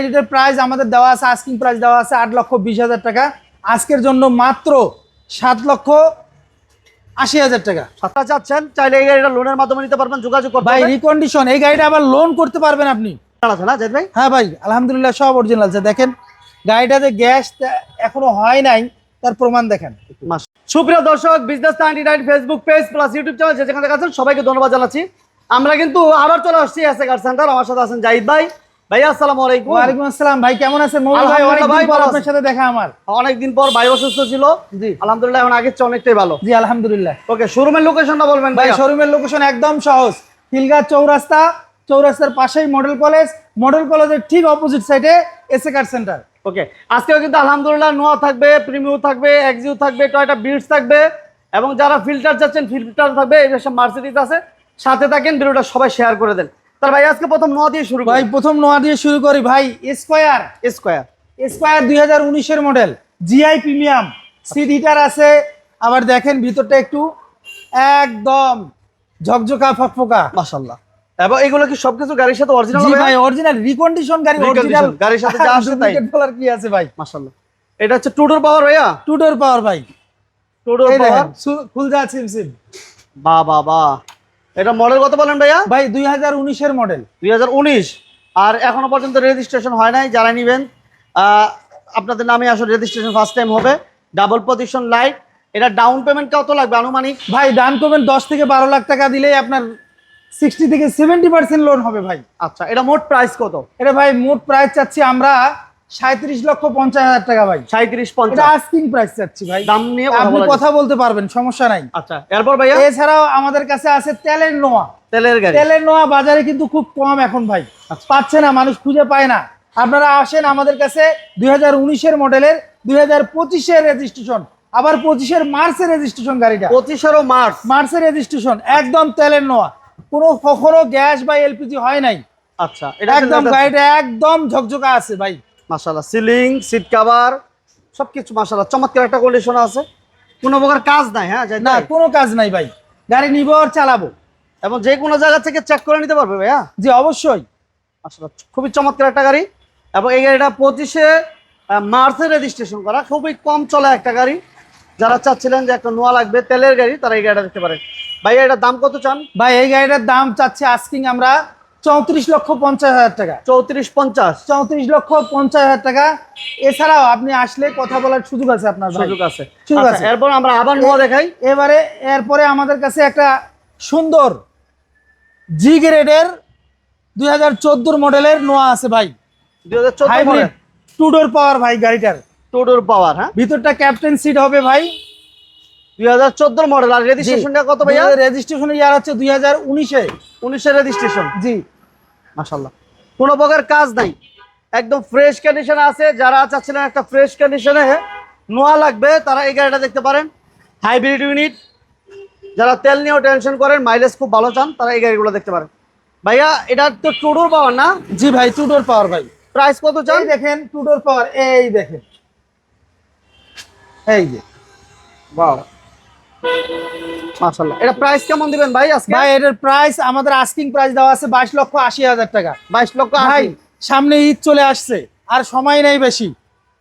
এটার প্রাইস আমাদের দেওয়া আছে, আস্কিং প্রাইস দেওয়া আছে 8,20,000 টাকা। আজকের জন্য মাত্র 7,80,000 টাকা। আপনারা চাচ্ছেন চাইলে এই গাড়িটা লোনের মাধ্যমে নিতে পারবেন, যোগাযোগ করতে ভাই হবে। রিকন্ডিশন, এই গাড়িটা আবার লোন করতে পারবেন আপনি। আছে না জাহিদ ভাই? হ্যাঁ ভাই, আলহামদুলিল্লাহ সব অরিজিনাল আছে। দেখেন গাড়িটাতে গ্যাস এখনো হয় নাই, তার প্রমাণ দেখেন। সুপ্রিয় দর্শক, business 99 Facebook page plus YouTube channel যেখানে দেখাচ্ছেন সবাইকে ধন্যবাদ জানাচ্ছি। আমরা কিন্তু আবার চলে আসছি এসএ কার সেন্টার। আমার সাথে আছেন জাহিদ ভাই। ভাইয়া আসসালামু আলাইকুম। ওয়ালাইকুম আসসালাম। ভাই কেমন আছেন? মৌলভী ভাই, অনেকদিন পর আপনার সাথে দেখা আমার। অনেকদিন পর ভাই অসুস্থ ছিল। জি আলহামদুলিল্লাহ এখন আগের চেয়ে অনেকটাই ভালো। জি আলহামদুলিল্লাহ। ওকে, শোরুমের লোকেশনটা বলবেন ভাই? শোরুমের লোকেশন একদম সহজ, খিলগাঁও চৌরাস্তা, চৌরাস্তার পাশেই মডেল কলেজ, মডেল কলেজের ঠিক অপোজিট সাইডে এসএ কার সেন্টার। ওকে, আজকেও কিন্তু আলহামদুলিল্লাহ নোয়া থাকবে, প্রিমিও থাকবে, এক্সিও থাকবে, টয়োটা বিটস থাকবে, এবং যারা ফিল্টার চাচ্ছেন ফিল্টার থাকবে। এই সব মার্সিডিজ আছে, সাথে থাকেন, ভিডিওটা সবাই শেয়ার করে দেন। তার ভাই আজকে প্রথম নোয়া দিয়ে শুরু করি। ভাই প্রথম নোয়া দিয়ে শুরু করি ভাই। স্কয়ার 2019 এর model, GI premium, seat heater আছে। আবার দেখেন ভিতরটা একটু একদম ঝকঝকা ফকফকা মাশাআল্লাহ। এবং এগুলো কি সবকিছু গাড়ির সাথে অরিজিনাল? জি ভাই অরিজিনাল রিকন্ডিশন গাড়ি, অরিজিনাল গাড়ির সাথে যা আসে তাই। ডলার কি আছে ভাই? মাশাআল্লাহ। এটা হচ্ছে টু ডোর পাওয়ার ভাইয়া? টু ডোর পাওয়ার ভাই, টু ডোর পাওয়ার, খুল যা সিম। বাহ বাহ বাহ। এটা মডেল কত বলেন ভাইয়া? ভাই 2019 এর মডেল। 2019। আর এখনো পর্যন্ত রেজিস্ট্রেশন হয় নাই। যারা নেবেন আপনাদের নামে আসলে রেজিস্ট্রেশন ফার্স্ট টাইম হবে। Double position light. এটা ডাউন পেমেন্ট কত লাগবে আনুমানিক? ভাই ডাউন পেমেন্ট 10 থেকে 12 লাখ টাকা দিলেই আপনার 60 থেকে 70% লোন হবে ভাই। আচ্ছা, এটা মোট প্রাইস কত? এটা ভাই মোট প্রাইস চাচ্ছি আমরা 37,50,000 টাকা ভাই। 37-50 এটা আস্কিং প্রাইস চাচ্ছি ভাই। দাম নিয়ে আপনি কথা বলতে পারবেন, সমস্যা নাই। আচ্ছা, এরপর ভাইয়া এছাড়াও আমাদের কাছে আছে তেলের নোয়া। তেলের গাড়ি, তেলের নোয়া বাজারে কিন্তু খুব কম এখন ভাই, পাচ্ছে না, মানুষ খুঁজে পায় না। আপনারা আসেন আমাদের কাছে। 2019 এর মডেলের, 2025 এর রেজিস্ট্রেশন, আবার 25 এর মার্চের রেজিস্ট্রেশন গাড়িটা। 25 মার্চের রেজিস্ট্রেশন, একদম তেলের নোয়া, কখনো গ্যাস বা এলপিজি হয় নাই। আচ্ছা, এটা একদম গাড়িটা একদম ঝকঝকা আছে ভাই। মাশাআল্লাহ। সিলিং, সিট কভার সবকিছু মাশাআল্লাহ চমৎকার একটা কন্ডিশন আছে। কোনো প্রকার কাজ নাই? হ্যাঁ না, কোনো কাজ নাই ভাই। গাড়ি নিব আর চালাবো, এবং যে কোনো জায়গা থেকে চেক করে নিতে পারবে ভাইয়া? জি অবশ্যই। মাশাআল্লাহ, খুবই চমৎকার একটা গাড়ি। এবং এই গাড়িটা 25 মার্চে রেজিস্ট্রেশন করা, খুবই কম চলা একটা গাড়ি। যারা চাচ্ছিলেন যে একটা নোয়া লাগবে তেলের গাড়ি, তারা এই গাড়িটা দেখতে পারেন। ভাই এটার দাম কত চান? ভাই এই গাড়িটার দাম চাচ্ছি আস্কিং আমরা 34,50,000 টাকা। 34-50? 34,50,000 টাকা। এছাড়াও আপনি আসলে কথা বলার সুযোগ আছে আপনার ভাই। সুযোগ আছে। আছে। এরপর আমরা আবার নোয়া দেখাই। এরপরে আমাদের কাছে একটা সুন্দর জি গ্রেডের 2014 মডেলের নোয়া আছে ভাই। 2014 মডেল, টু ডোর পাওয়ার ভাই গাড়িটার। টু ডোর পাওয়ার, হ্যাঁ। ভিতরটা ক্যাপ্টেন সিট হবে ভাই। 2014 মডেল। আর রেজিস্ট্রেশনটা কত ভাইয়া? রেজিস্ট্রেশনের ইয়ার হচ্ছে 2019 এর রেজিস্ট্রেশন। জি মাশাআল্লাহ, কোনো প্রকার কাজ নাই, একদম ফ্রেশ কন্ডিশনে আছে। যারা চাচ্ছিলেন একটা ফ্রেশ কন্ডিশনে নোয়া লাগবে, তারা এই গাড়িটা দেখতে পারেন। Hybrid unit. যারা তেল নিয়েও টেনশন করেন, মাইলেজ খুব ভালো চান, তারা এই গাড়িগুলো দেখতে পারেন। ভাইয়া এটা তো টু ডোর পাওয়ার না? জি ভাই, টু ডোর পাওয়ার ভাই। প্রাইস কত চান? এই দেখেন টু ডোর পাওয়ার, এই দেখেন, এই যে ওয়াও মাশাআল্লাহ। এটা প্রাইস কেমন দিবেন ভাই আজকে? ভাই এটার প্রাইস আমাদের আস্কিং প্রাইস দেওয়া আছে 22,80,000 টাকা। 22,80,000। ভাই সামনে ঈদ চলে আসছে, আর সময় নেই বেশি,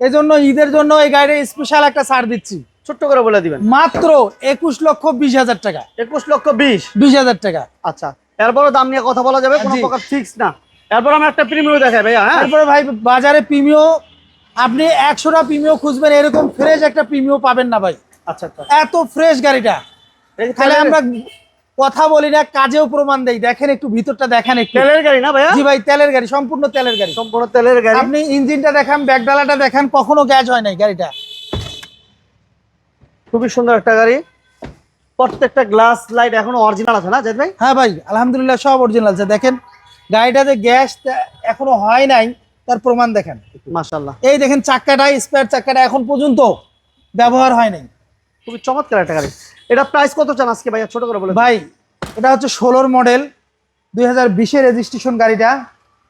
এজন্য ঈদের জন্য এই গাড়ির স্পেশাল একটা ছাড় দিচ্ছি। ছোট্ট করে বলে দিবেন। মাত্র 21,20,000 টাকা। 21,20,000 টাকা। আচ্ছা, এরপরও দাম নিয়ে কথা বলা যাবে, কোনো প্রকার ফিক্স না। এরপর আমরা একটা প্রিমিয়াম দেখাই ভাইয়া। হ্যাঁ, তারপরে ভাই বাজারে প্রিমিও, আপনি 100টা প্রিমিও খুঁজবেন, এরকম ফ্রেশ একটা প্রিমিও পাবেন না ভাই। আচ্ছা আচ্ছা, এত ফ্রেশ গাড়িটা। তাহলে আমরা কথা বলি না, কাজেও প্রমাণ দেই। দেখেন একটু ভিতরটা দেখেন একটু। তেলের গাড়ি না ভাইয়া? জি ভাই তেলের গাড়ি, সম্পূর্ণ তেলের গাড়ি। সম্পূর্ণ তেলের গাড়ি। আপনি ইঞ্জিনটা দেখান, ব্যাকডালাটা দেখান, কখনো গ্যাস হয় নাই গাড়িটা। খুবই সুন্দর একটা গাড়ি। প্রত্যেকটা গ্লাস লাইট এখনো অরিজিনাল আছে না জাহিদ ভাই? হ্যাঁ ভাই আলহামদুলিল্লাহ সব অরিজিনাল আছে। দেখেন গাড়িটাতে গ্যাস এখনো হয় নাই, তার প্রমাণ দেখেন। মাশাআল্লাহ। এই দেখেন চাক্কাটা, স্পেয়ার চাক্কাটা এখন পর্যন্ত ব্যবহার হয় নাই। খুবই চমৎকার একটা গাড়ি। এটা প্রাইস কত চান আজকে ভাইয়া? ছোট করে বলে ভাই এটা হচ্ছে 16 মডেল, 2020 এর রেজিস্ট্রেশন গাড়িটা।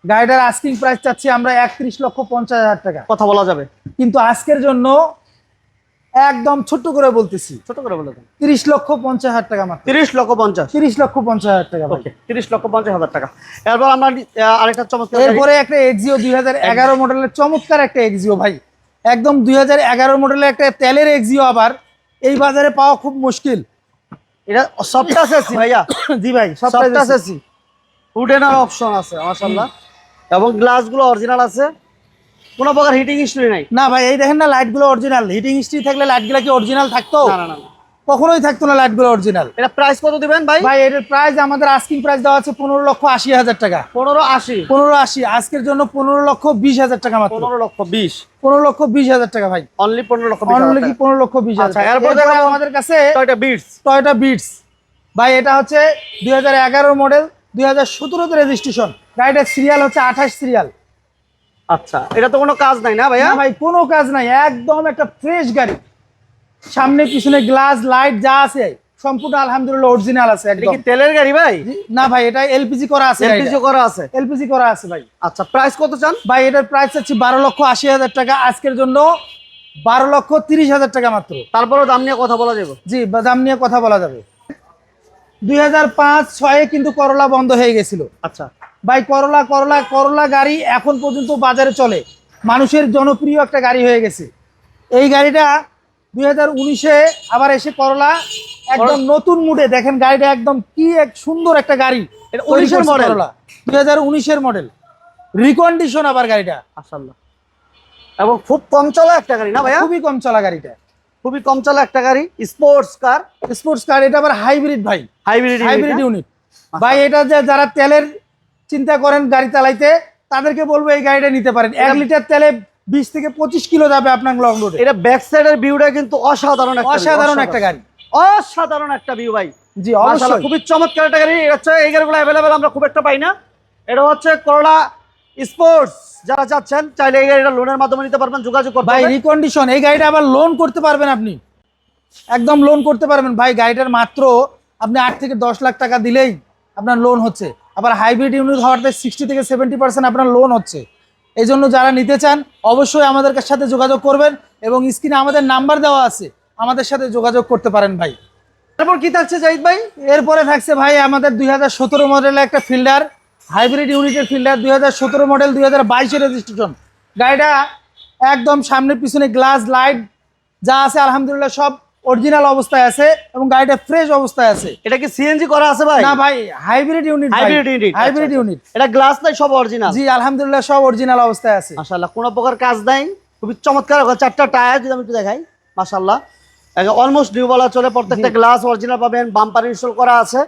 গাড়িটার আস্কিং প্রাইস চাচ্ছি আমরা 31,50,000 টাকা। কথা বলা যাবে? কিন্তু আজকের জন্য একদম ছোট্ট করে বলতেছি, ছোট করে বলে দেন। 30,50,000 টাকা মাত্র। 30,50,000। 30,50,000 টাকা ভাই। ওকে, 30,50,000 টাকা। এরপর আমরা আরেকটা চমৎকার গাড়ি। এরপরে একটা এক্সিও 2011 মডেলের চমৎকার একটা এক্সিও ভাই, একদম 2011 মডেলের একটা তেলের এক্সিও, আবার এই বাজারে পাওয়া খুব মুশকিল। এটা সফট টাচ এসি ভাইয়া? জি ভাই, সফট টাচ এসি, উডেনার অপশন আছে মাশাআল্লাহ, এবং গ্লাসগুলো অরিজিনাল আছে, কোনো প্রকার হিটিং হিস্ট্রি নাই। না ভাই, এই দেখেন না, লাইটগুলো অরিজিনাল। হিটিং হিস্ট্রি থাকলে লাইটগুলো কি অরিজিনাল থাকতো? না না না না। কখনোই থাকতো না লাইটগুলো অরিজিনাল। এটা প্রাইস কত দিবেন ভাই? ভাই এটার প্রাইস আমাদের আস্কিং প্রাইস দেওয়া আছে 15,80,000 টাকা। 15,80? 15,80 আজকের জন্য 15,20,000 টাকা মাত্র। 15,20? 15,20,000 টাকা ভাই, অনলি 15,20,000 অনলি কি টাকা। 15,20,000। আচ্ছা, এরপর দেখো আমাদের কাছে টয়োটা বিটস। টয়োটা বিটস ভাই, এটা হচ্ছে 2011 মডেল, 2017 রেজিস্ট্রেশন। গাড়িটার সিরিয়াল হচ্ছে 28 সিরিয়াল। আচ্ছা, এটা তো কোনো কাজ নাই না ভাইয়া? না ভাই, কোনো কাজ নাই, একদম একটা ফ্রেশ গাড়ি। সামনে পিছনে গ্লাস লাইট যা আছে সম্পূর্ণ আলহামদুলিল্লাহ অরিজিনাল আছে এটা একদম। কি তেলের গাড়ি ভাই? না ভাই, এটা এলপিজি করা আছে। এলপিজি করা আছে? এলপিজি করা আছে ভাই। আচ্ছা, প্রাইস কত চান? ভাই এটার প্রাইস হচ্ছে 12,80,000 টাকা, আজকের জন্য 12,30,000 টাকা মাত্র। তারপরেও দাম নিয়ে কথা বলা যাবে? জি, দাম নিয়ে কথা বলা যাবে। 2005-06 কিন্তু করলা বন্ধ হয়ে গেছিল আচ্ছা ভাই। করলা গাড়ি এখন পর্যন্ত বাজারে চলে, মানুষের জনপ্রিয় একটা গাড়ি হয়ে গেছে। এই গাড়িটা 2019-এ আবার এসে করলা একদম নতুন মুডে, দেখেন গাড়িটা একদম কি এক সুন্দর একটা গাড়ি। এটা 19-এর মডেল? 2019-এর মডেল, রিকন্ডিশন আবার গাড়িটা মাশাআল্লাহ, এবং খুব কম চলা একটা গাড়ি না ভাইয়া? খুবই কম চলা গাড়িটা, খুবই কম চলা একটা গাড়ি, স্পোর্টস কার। Sports car. এটা আবার হাইব্রিড ভাই, হাইব্রিড ইউনিট ভাই। এটা যে যারা তেলের চিন্তা করেন গাড়ি চালাইতে, তাদেরকে বলবো এই গাড়িটা নিতে পারেন। 1 লিটার তেলে 20 থেকে 25 কিলো যাবে আপনার লং রোডে। এটা ব্যাক সাইডের ভিউটা কিন্তু অসাধারণ একটা অসাধারণ একটা গাড়ি, অসাধারণ একটা ভিউ ভাই। জি মাশাআল্লাহ, অবশ্যই। খুবই চমৎকার একটা গাড়ি। এটা হচ্ছে এই গাড়িগুলো अवेलेबल আমরা খুব একটা পাই না। এটা হচ্ছে করলা স্পোর্টস, যারা চাচ্ছেন চাইলে এই গাড়িটা লোনের মাধ্যমে নিতে পারবেন, যোগাযোগ করতে ভাই হবে। রিকন্ডিশন, এই গাড়িটা আবার লোন করতে পারবেন আপনি, একদম লোন করতে পারবেন ভাই। গাড়িটার মাত্র আপনি 8 থেকে 10 লাখ টাকা দিলেই আপনার লোন হচ্ছে। আবার হাইব্রিড ইউনিট হওয়াতে 60 থেকে 70% আপনার লোন হচ্ছে। এই জন্য যারা নিতে চান অবশ্যই আমাদের সাথে যোগাযোগ করবেন, এবং স্ক্রিনে আমাদের নাম্বার দেওয়া আছে, আমাদের সাথে যোগাযোগ করতে পারেন ভাই। তারপর কি থাকছে জাহিদ ভাই? এরপরে থাকছে ভাই আমাদের 2017 মডেলের একটা ফিল্ডার, হাইব্রিড ইউনিটের ফিল্ডার, 2017 মডেল, 2022-এর রেজিস্ট্রেশন। গাড়িটা একদম সামনে পিছনে গ্লাস লাইট যা আছে আলহামদুলিল্লাহ সব অরিজিনাল অবস্থায় আছে, এবং গাড়িটা ফ্রেশ অবস্থায় আছে। এটা কি সিএনজি করা আছে ভাই? না ভাই, হাইব্রিড ইউনিট। হাইব্রিড ইউনিট, এটা গ্লাস নাই, সব অরিজিনাল? জি আলহামদুলিল্লাহ সব অরিজিনাল অবস্থায় আছে। মাশাআল্লাহ, কোনো প্রকার কাজ নাই, খুবই চমৎকার। 4টা টায়ার যদি আমি একটু দেখাই, মাশাআল্লাহ অলমোস্ট নিউ বলা চলে। প্রত্যেকটা গ্লাস অরিজিনাল পাবেন, বাম্পার ইনস্টল করা আছে।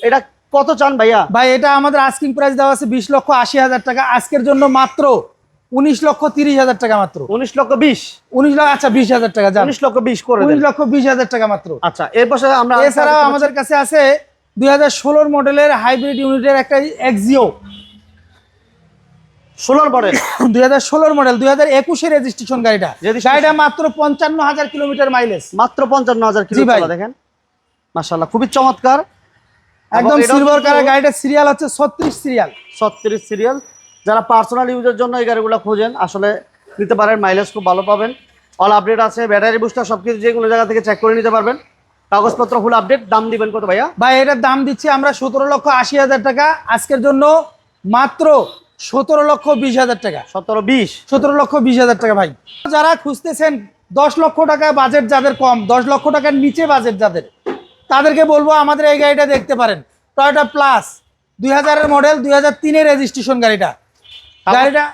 এটা কত চান ভাইয়া? ভাই এটা আমাদের আস্কিং প্রাইস দেওয়া আছে 20,80,000 টাকা, আজকের জন্য মাত্র 19,30,000 টাকা মাত্র। 19,20,000? 19 লাখ, আচ্ছা 20,000 টাকা যান। 19,20,000 করে দেন। 19,20,000 টাকা মাত্র। আচ্ছা, এরপর আমরা এছাড়াও আমাদের কাছে আছে 2016 মডেলের হাইব্রিড ইউনিটের একটা এক্সিও। 16 মডেল? 2016 মডেল, 2021-এর রেজিস্ট্রেশন গাড়িটা। গাড়িটা মাত্র 55,000 কিলোমিটার মাইলেজ। মাত্র 55,000 কিলোমিটার। দেখেন মাশাআল্লাহ, খুবই চমৎকার, একদম সিলভার কালার। গাড়িটার সিরিয়াল হচ্ছে 36 সিরিয়াল। 36 সিরিয়াল। যারা পার্সোনাল ইউজের জন্য এই গাড়িগুলো খোঁজেন আসলে নিতে পারেন, মাইলেজ খুব ভালো পাবেন। অল আপডেট আছে, ব্যাটারি বুস্টার সবকিছু যে কোনো জায়গা থেকে চেক করে নিতে পারবেন। কাগজপত্র ফুল আপডেট। দাম দিবেন কত ভাইয়া? ভাই এটার দাম দিচ্ছি আমরা 17,80,000 টাকা, আজকের জন্য মাত্র 17,20,000 টাকা। 17,20,000 টাকা ভাই। যারা খুঁজতেছেন 10 লক্ষ টাকা বাজেট, যাদের কম 10 লক্ষ টাকার নিচে বাজেট যাদের, তাদেরকে বলবো আমাদের এই গাড়িটা দেখতে পারেন। টয়োটা প্লাস 2000-এর মডেল, 2003-এর রেজিস্ট্রেশন গাড়িটা। গাড়িটা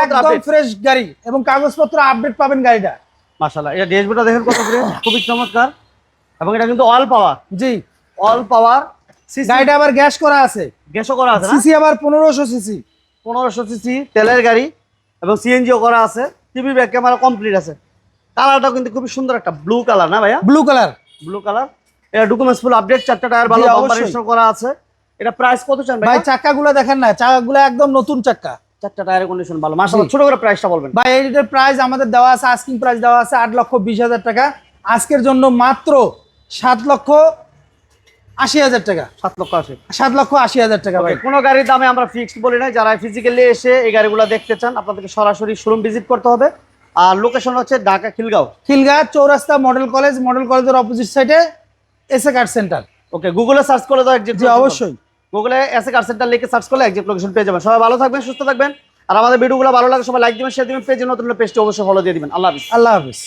একদম ফ্রেশ গাড়ি, এবং কাগজপত্র আপডেট পাবেন গাড়িটা। মাশাআল্লাহ, এটা ড্যাশবোর্ডটা দেখেন কত ফ্রেশ, খুবই চমৎকার, এবং এটা কিন্তু অল পাওয়ার। জি অল পাওয়ার। গাড়িটা আবার গ্যাস করা আছে, গ্যাসও করা আছে। সিসি আবার 1500 সিসি। 1500 সিসি তেলের গাড়ি, এবং সিএনজিও করা আছে। টিভি ব্যাক ক্যামেরা কমপ্লিট আছে। কালারটাও কিন্তু খুবই সুন্দর, একটা ব্লু কালার না ভাইয়া? Blue colour, blue colour. এটা ডকুমেন্টস ফুল আপডেট, 4টা টায়ার ভালো, বাম্পার ইনস্টল করা আছে। এটা প্রাইস কত চান ভাই? ভাই চাকাগুলো দেখেন না, চাকাগুলো একদম নতুন চাকা, 4টা টায়ারের কন্ডিশন ভালো। মাশাআল্লাহ, ছোট করে প্রাইসটা বলবেন ভাই। এইটার প্রাইস আমাদের দেওয়া আছে, আস্কিং প্রাইস দেওয়া আছে 8,20,000 টাকা, আজকের জন্য মাত্র 7,80,000 টাকা। 7,80,000? 7,80,000 টাকা ভাই। কোনো গাড়ির দামে আমরা ফিক্সড বলি না। যারা ফিজিক্যালি এসে এই গাড়িগুলো দেখতে চান, আপনাদেরকে সরাসরি শোরুম ভিজিট করতে হবে। আর লোকেশন হচ্ছে ঢাকা খিলগাঁও। খিলগাঁও চৌরাস্তা মডেল কলেজের অপোজিট সাইডে এসএ কার সেন্টার। ওকে, গুগলে সার্চ করে দাও একজিট। জি অবশ্যই, গুগলে এসএ কার সেন্টার লিখে সার্চ করলে একজিট লোকেশন পেয়ে যাবেন। সবাই ভালো থাকবেন, সুস্থ থাকবেন। আর আমাদের ভিডিওগুলো ভালো লাগে সবাই লাইক দিবেন, শেয়ার দিবেন। পেজে নতুন পেজটি অবশ্যই ফলো দিয়ে দিবেন। আল্লাহ হাফিজ। আল্লাহ হাফিজ।